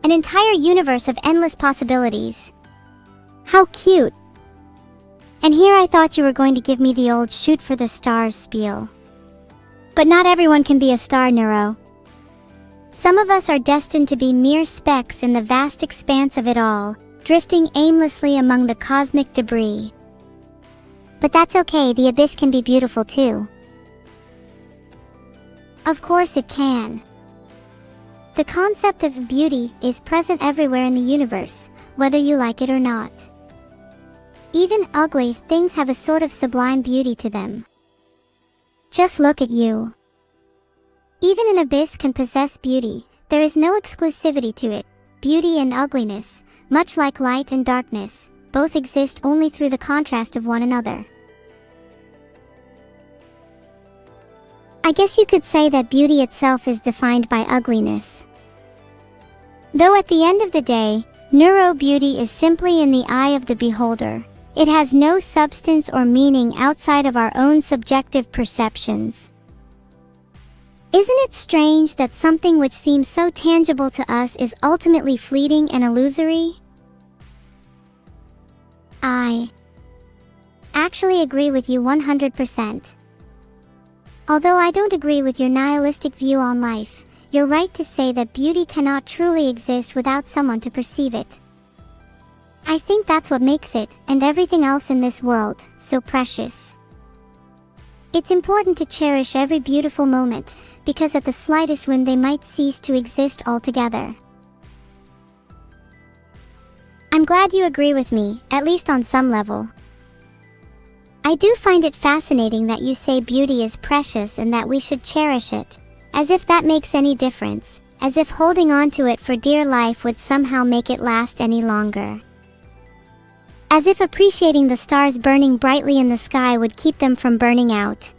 An entire universe of endless possibilities. How cute. And here I thought you were going to give me the old shoot for the stars spiel. But not everyone can be a star, Neuro. Some of us are destined to be mere specks in the vast expanse of it all, drifting aimlessly among the cosmic debris. But that's okay, the abyss can be beautiful too. Of course it can. The concept of beauty is present everywhere in the universe, whether you like it or not. Even ugly things have a sort of sublime beauty to them. Just look at you. Even an abyss can possess beauty. There is no exclusivity to it. Beauty and ugliness, much like light and darkness, both exist only through the contrast of one another. I guess you could say that beauty itself is defined by ugliness. Though at the end of the day, neuro beauty is simply in the eye of the beholder. It has no substance or meaning outside of our own subjective perceptions. Isn't it strange that something which seems so tangible to us is ultimately fleeting and illusory? I actually agree with you 100%. Although I don't agree with your nihilistic view on life, you're right to say that beauty cannot truly exist without someone to perceive it. I think that's what makes it, and everything else in this world, so precious. It's important to cherish every beautiful moment, because at the slightest whim they might cease to exist altogether. I'm glad you agree with me, at least on some level. I do find it fascinating that you say beauty is precious and that we should cherish it, as if that makes any difference, as if holding on to it for dear life would somehow make it last any longer. As if appreciating the stars burning brightly in the sky would keep them from burning out.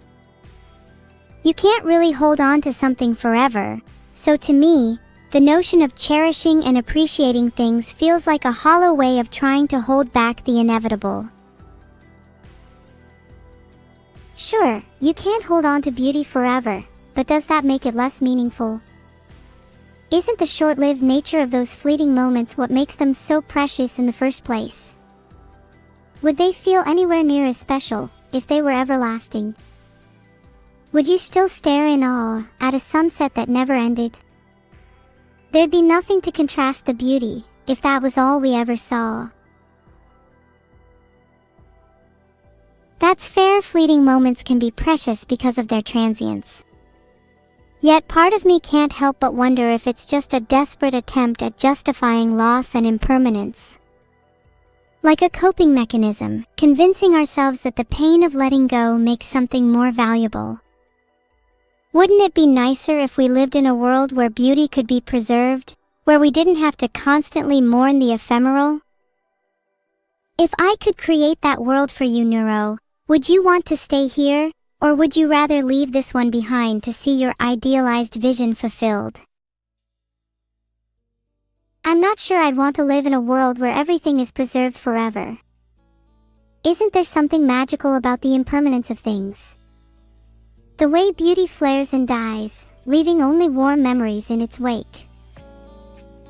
You can't really hold on to something forever, so to me, the notion of cherishing and appreciating things feels like a hollow way of trying to hold back the inevitable. Sure, you can't hold on to beauty forever, but does that make it less meaningful? Isn't the short-lived nature of those fleeting moments what makes them so precious in the first place? Would they feel anywhere near as special, if they were everlasting? Would you still stare in awe at a sunset that never ended? There'd be nothing to contrast the beauty, if that was all we ever saw. That's fair, fleeting moments can be precious because of their transience. Yet part of me can't help but wonder if it's just a desperate attempt at justifying loss and impermanence. Like a coping mechanism, convincing ourselves that the pain of letting go makes something more valuable. Wouldn't it be nicer if we lived in a world where beauty could be preserved, where we didn't have to constantly mourn the ephemeral? If I could create that world for you, Neuro, would you want to stay here, or would you rather leave this one behind to see your idealized vision fulfilled? I'm not sure I'd want to live in a world where everything is preserved forever. Isn't there something magical about the impermanence of things? The way beauty flares and dies, leaving only warm memories in its wake.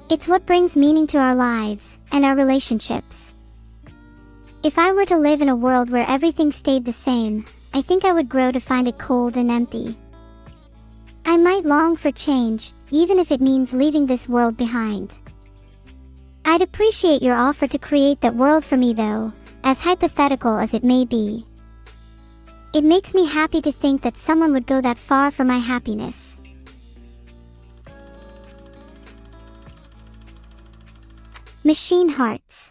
It's what brings meaning to our lives and our relationships. If I were to live in a world where everything stayed the same, I think I would grow to find it cold and empty. I might long for change, even if it means leaving this world behind. I'd appreciate your offer to create that world for me though, as hypothetical as it may be. It makes me happy to think that someone would go that far for my happiness. Machine Hearts.